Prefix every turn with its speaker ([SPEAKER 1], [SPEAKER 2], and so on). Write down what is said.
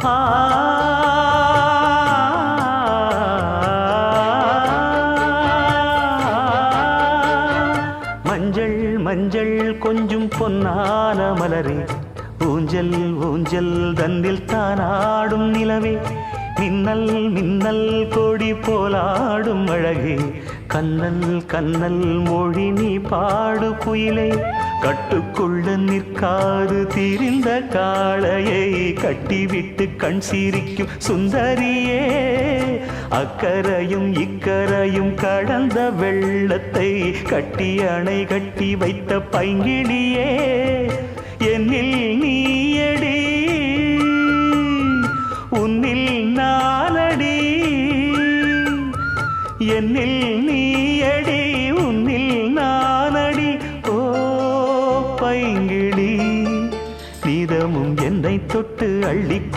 [SPEAKER 1] ஆ மஞ்சள் மஞ்சள் கொஞ்சம் பொன்னான மலரே, ஊஞ்சல் ஊஞ்சல் தந்தில் தானாடும் நிலவே, மின்னல் மின்னல் கொடி போலாடும் அழகே, கண்ணல் கண்ணல் மொழி நீ பாடு குயிலே, கட்டுக்குள்ள நிற்காது திரிந்த காளையை கட்டிவிட்டு கண் சிரிக்கும் சுந்தரியே, அக்கரையும் இக்கரையும் கடந்த வெள்ளத்தை கட்டி அணை கட்டி வைத்த பைங்கிளியே, என்னில் நீயடி உன்னில் நானடி, என்னில் நீயடி உன்னில் நானடி, ஓ பைங்கிளி நீதமும் என்னை தொட்டு அள்ளிக்கொண்டு